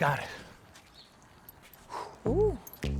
Got it. Ooh. Okay.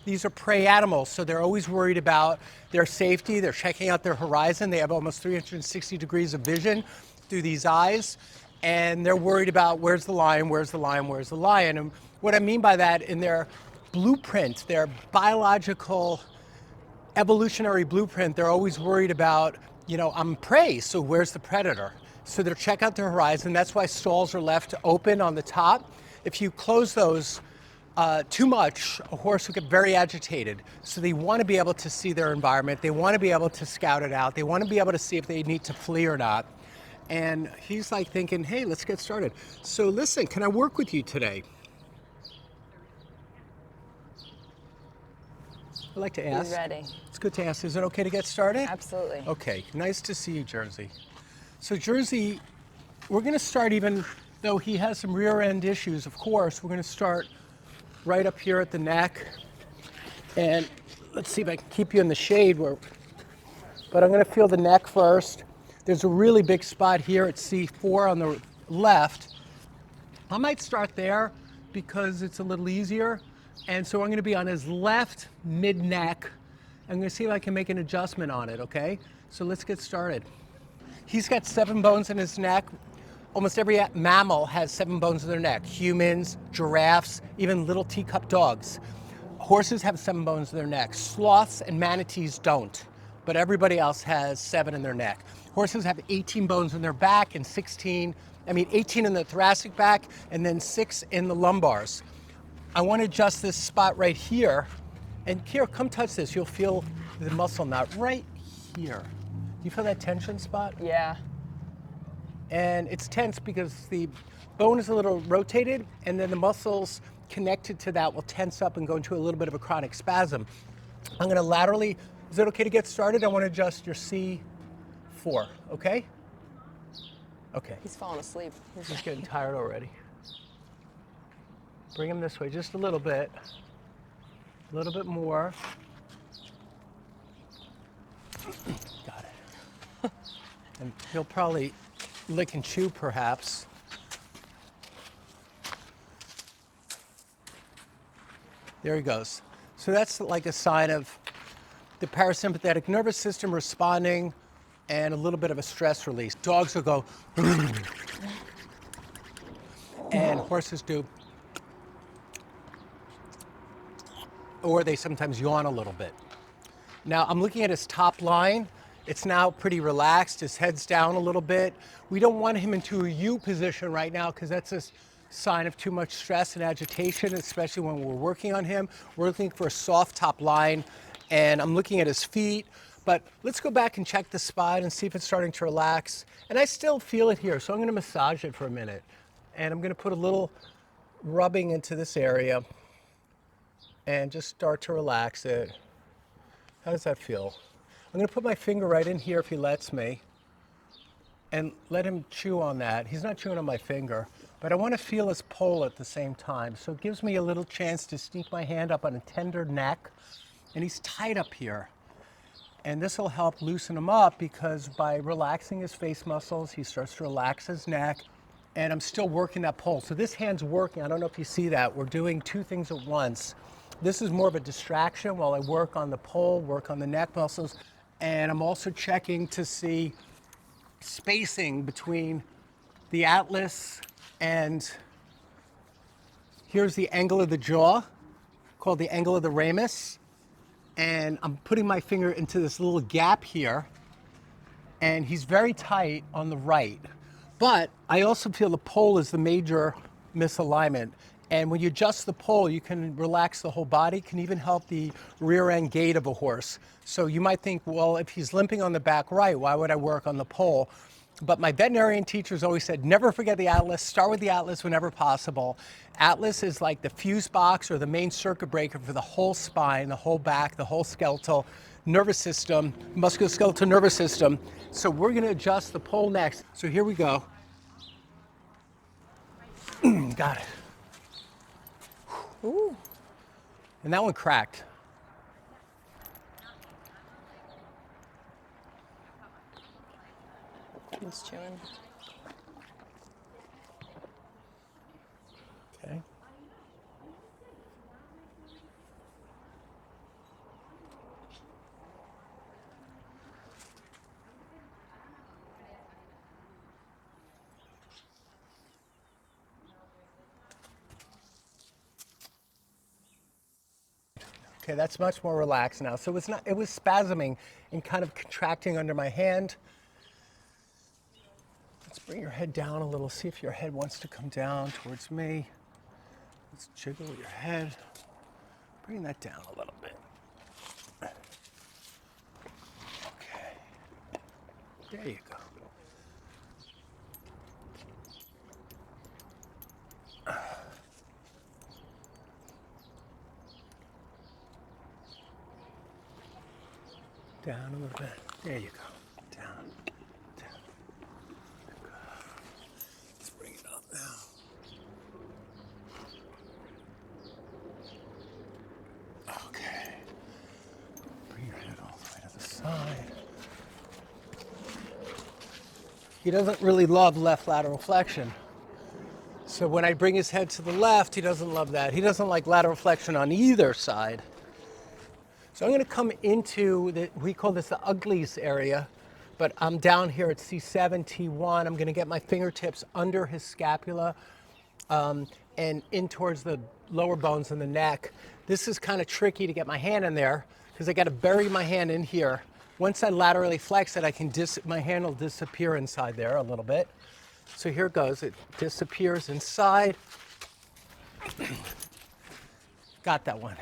These are prey animals, so they're always worried about their safety. They're checking out their horizon. They have almost 360 degrees of vision through these eyes, and they're worried about where's the lion, where's the lion, where's the lion. And what I mean by that, in their blueprint, their biological evolutionary blueprint, they're always worried about, I'm prey, so where's the predator? So they'll check out their horizon. That's why stalls are left open on the top. If you close those too much, a horse will get very agitated. So they want to be able to see their environment. They want to be able to scout it out. They want to be able to see if they need to flee or not. And he's like thinking, hey, let's get started. So listen, can I work with you today? I'd like to ask. He's ready. It's good to ask. Is it okay to get started? Absolutely. Okay, nice to see you, Jersey. So Jersey, we're going to start, even though he has some rear end issues, of course, we're going to start right up here at the neck. And let's see if I can keep you in the shade, but I'm going to feel the neck first. There's a really big spot here at C4 on the left. I might start there because it's a little easier. And so I'm going to be on his left mid-neck. I'm going to see if I can make an adjustment on it, okay? So let's get started. He's got 7 bones in his neck. Almost every mammal has 7 bones in their neck. Humans, giraffes, even little teacup dogs. Horses have 7 bones in their neck. Sloths and manatees don't, but everybody else has 7 in their neck. Horses have 18 bones in their back and 18 in the thoracic back, and then 6 in the lumbars. I want to adjust this spot right here. And Kira, come touch this. You'll feel the muscle knot right here. Do you feel that tension spot? Yeah. And it's tense because the bone is a little rotated, and then the muscles connected to that will tense up and go into a little bit of a chronic spasm. I'm going to laterally, is it okay to get started? I want to adjust your C4, okay? Okay. He's falling asleep. He's getting tired already. Bring him this way just a little bit more. Got it. And he'll probably lick and chew perhaps. There he goes. So that's like a sign of the parasympathetic nervous system responding and a little bit of a stress release. Dogs will go, and horses do, or they sometimes yawn a little bit. Now I'm looking at his top line. It's now pretty relaxed. His head's down a little bit. We don't want him into a U position right now because that's a sign of too much stress and agitation, especially when we're working on him. We're looking for a soft top line, and I'm looking at his feet. But let's go back and check the spine and see if it's starting to relax. And I still feel it here, so I'm going to massage it for a minute. And I'm going to put a little rubbing into this area and just start to relax it. How does that feel? I'm going to put my finger right in here if he lets me and let him chew on that. He's not chewing on my finger, but I want to feel his pole at the same time. So it gives me a little chance to sneak my hand up on a tender neck, and he's tight up here. And this will help loosen him up because by relaxing his face muscles, he starts to relax his neck, and I'm still working that pole. So this hand's working. I don't know if you see that. We're doing 2 things at once. This is more of a distraction while I work on the pole, work on the neck muscles, and I'm also checking to see spacing between the atlas and here's the angle of the jaw, called the angle of the ramus. And I'm putting my finger into this little gap here, and he's very tight on the right. But I also feel the pole is the major misalignment. And when you adjust the pole, you can relax the whole body, can even help the rear end gait of a horse. So you might think, well, if he's limping on the back right, why would I work on the pole? But my veterinarian teachers always said, never forget the atlas, start with the atlas whenever possible. Atlas is like the fuse box or the main circuit breaker for the whole spine, the whole back, the whole skeletal nervous system, musculoskeletal nervous system. So we're gonna adjust the pole next. So here we go. Got it. Ooh. And that one cracked. He's chewing. Okay. Okay, that's much more relaxed now. So it was spasming and kind of contracting under my hand. Let's bring your head down a little. See if your head wants to come down towards me. Let's jiggle your head. Bring that down a little bit. Okay. There you go. Down a little bit. There you go. Down. Down. Let's bring it up now. Okay. Bring your head all the way to the side. He doesn't really love left lateral flexion. So when I bring his head to the left, he doesn't love that. He doesn't like lateral flexion on either side. So I'm going to come into, we call this the uglies area, but I'm down here at C7, T1. I'm going to get my fingertips under his scapula and in towards the lower bones in the neck. This is kind of tricky to get my hand in there because I got to bury my hand in here. Once I laterally flex it, my hand will disappear inside there a little bit. So here it goes. It disappears inside. Got that one.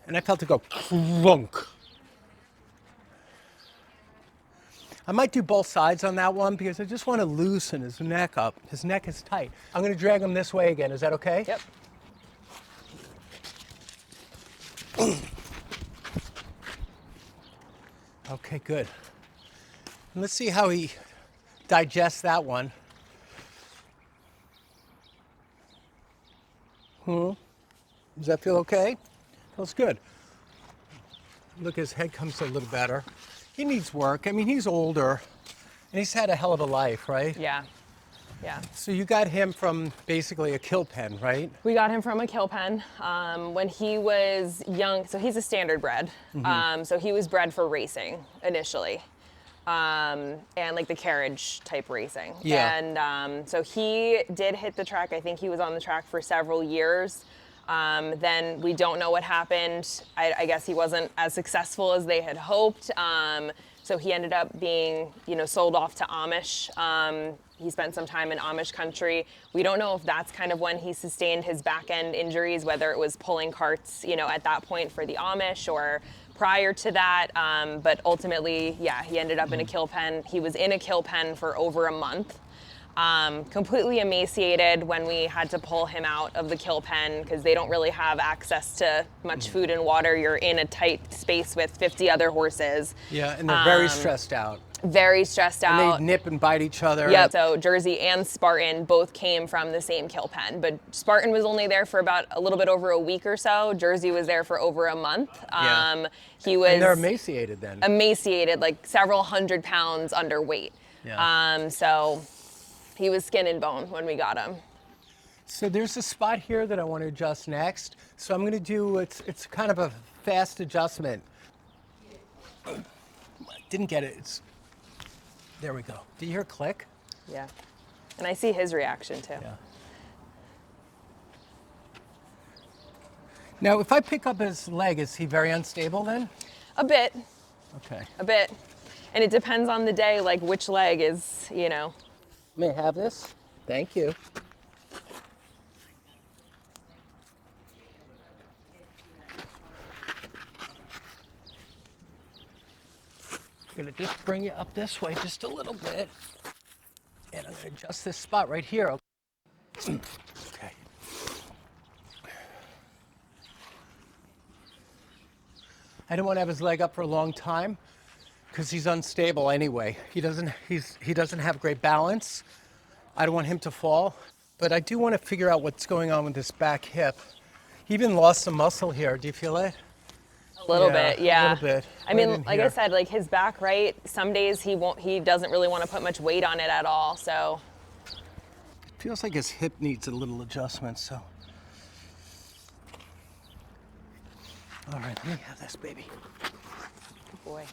And I felt it go clunk. I might do both sides on that one because I just want to loosen his neck up. His neck is tight. I'm going to drag him this way again. Is that okay? Yep. Okay, good. And let's see how he digests that one. Does that feel okay? Feels good. Look, his head comes a little better. He needs work. I mean, he's older, and he's had a hell of a life, right? Yeah. Yeah. So you got him from basically a kill pen, right? We got him from a kill pen when he was young. So he's a standard bred. So he was bred for racing initially. And like the carriage type racing. Yeah. And so he did hit the track. I think he was on the track for several years. Then we don't know what happened. I guess he wasn't as successful as they had hoped. So he ended up being, sold off to Amish. He spent some time in Amish country. We don't know if that's kind of when he sustained his back end injuries, whether it was pulling carts, at that point for the Amish or prior to that. But ultimately, yeah, he ended up in a kill pen. He was in a kill pen for over a month. Completely emaciated when we had to pull him out of the kill pen because they don't really have access to much food and water. You're in a tight space with 50 other horses. Yeah, and they're very stressed out. Very stressed out. And they nip and bite each other. Yeah, so Jersey and Spartan both came from the same kill pen, but Spartan was only there for about a little bit over a week or so. Jersey was there for over a month. He was. And they're emaciated then. Emaciated, like several 100 pounds underweight. Yeah. So he was skin and bone when we got him. So there's a spot here that I want to adjust next. So I'm going to do, it's kind of a fast adjustment. Didn't get it. There we go. Did you hear a click? Yeah. And I see his reaction too. Yeah. Now, if I pick up his leg, is he very unstable then? A bit. Okay. A bit. And it depends on the day, like which leg is, May I have this? Thank you. I'm gonna just bring you up this way just a little bit. And I'm gonna adjust this spot right here. Okay. I don't want to have his leg up for a long time because he's unstable anyway. He doesn't have great balance. I don't want him to fall, but I do want to figure out what's going on with this back hip. He even lost some muscle here. Do you feel it? A little bit, yeah. A little bit. I mean, Right in like I here. said, like his back, right? Some days he doesn't really want to put much weight on it at all. So Feels like his hip needs a little adjustment, so. All right, let me have this baby. boy.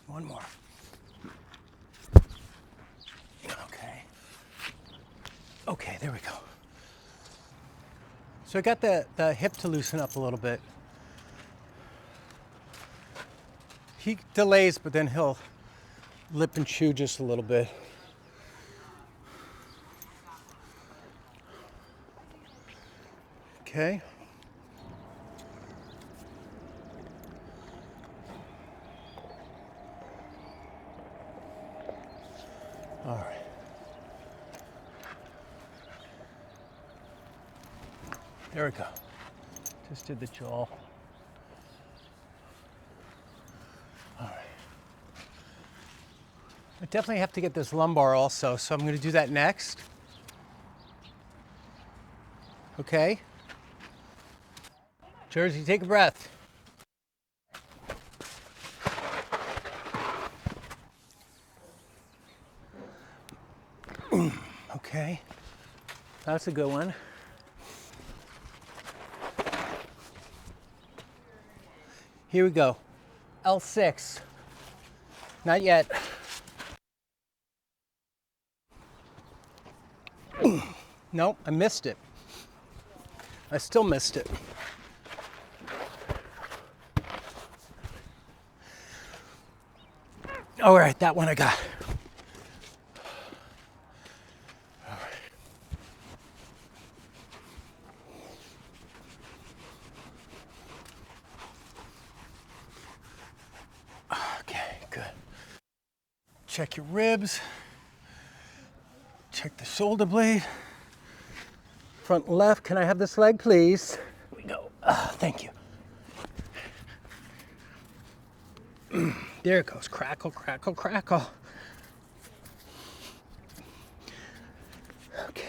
One more. Okay. Okay, there we go. So I got the hip to loosen up a little bit. He delays, but then he'll lip and chew just a little bit. Okay. All right. There we go. Just did the jaw. All right. I definitely have to get this lumbar also, so I'm going to do that next. Okay. Jersey, take a breath. Okay. That's a good one. Here we go. L6. Not yet. Nope, I missed it. I still missed it. All right, that one I got. All right. Okay, good. Check your ribs. Check the shoulder blade. Front left. Can I have this leg, please? Here we go. Thank you. There it goes. Crackle, crackle, crackle. Okay.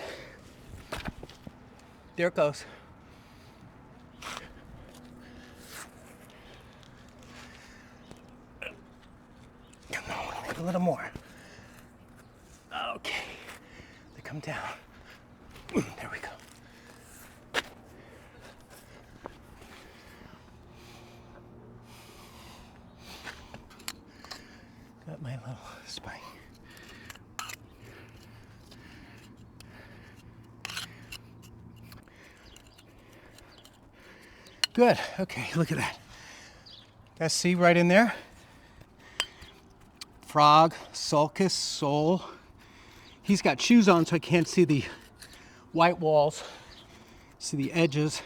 There it goes. Come on, maybe a little more. Okay. They come down. There we go. Got my little spine. Good. Okay, look at that. Guys, see right in there? Frog, sulcus, sole. He's got shoes on, so I can't see the white walls. See the edges.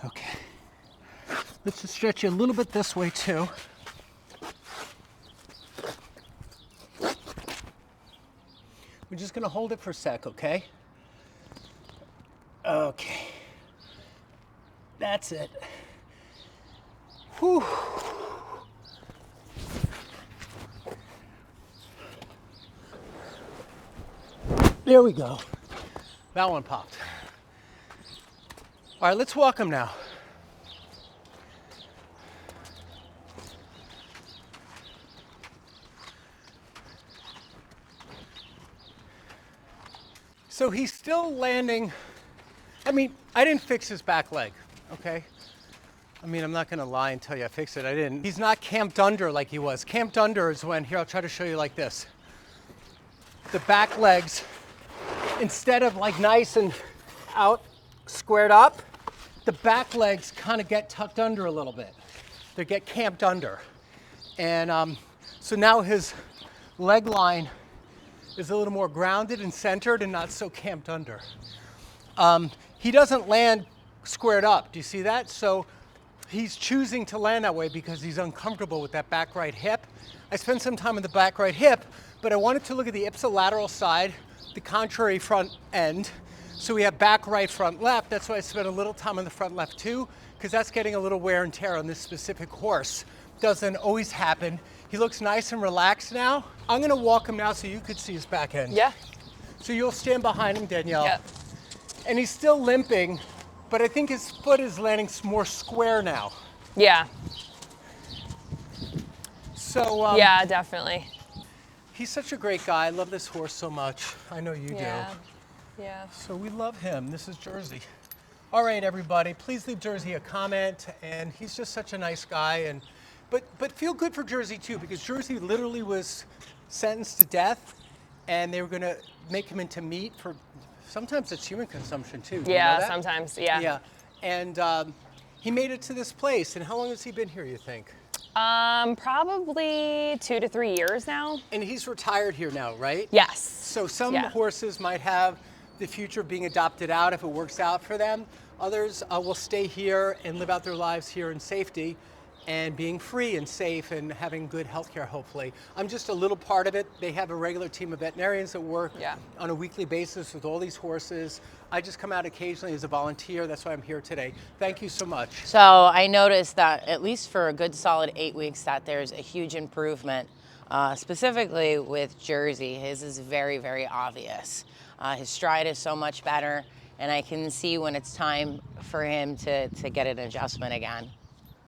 Okay. Let's just stretch you a little bit this way too. We're just gonna hold it for a sec, okay? Okay. That's it. Whew. There we go. That one popped. All right, let's walk him now. So he's still landing. I mean, I didn't fix his back leg, okay? I mean, I'm not gonna lie and tell you I fixed it, I didn't. He's not camped under like he was. Camped under is when, here, I'll try to show you like this. The back legs, instead of like nice and out, squared up, the back legs kind of get tucked under a little bit. They get camped under. And so now his leg line is a little more grounded and centered and not so camped under. He doesn't land squared up, do you see that? So he's choosing to land that way because he's uncomfortable with that back right hip. I spent some time on the back right hip, but I wanted to look at the ipsilateral side, the contrary front end. So we have back right, front left. That's why I spent a little time on the front left too, because that's getting a little wear and tear on this specific horse. doesn't always happen. He looks nice and relaxed now. I'm gonna walk him now so you could see his back end. Yeah. So you'll stand behind him, Danielle. Yep. And he's still limping, but I think his foot is landing more square now. Yeah. So Yeah, definitely. he's such a great guy. I love this horse so much. I know you Yeah. do. Yeah. So we love him. This is Jersey. All right, everybody, please leave Jersey a comment. And he's just such a nice guy. And but feel good for Jersey too, because Jersey literally was sentenced to death, and they were going to make him into meat for sometimes it's human consumption too. Do you know Yeah, that? sometimes. Yeah. Yeah, and he made it to this place. And how long has he been here, you think? Probably 2 to 3 years now. And he's retired here now, right? Yes. So some Yeah. horses might have the future of being adopted out if it works out for them. Others will stay here and live out their lives here in safety and being free and safe and having good health care, hopefully. I'm just a little part of it. They have a regular team of veterinarians that work Yeah. on a weekly basis with all these horses. I just come out occasionally as a volunteer. That's why I'm here today. Thank you so much. So I noticed that at least for a good solid 8 weeks that there's a huge improvement, specifically with Jersey. His is very, very obvious. His stride is so much better, and I can see when it's time for him to get an adjustment again.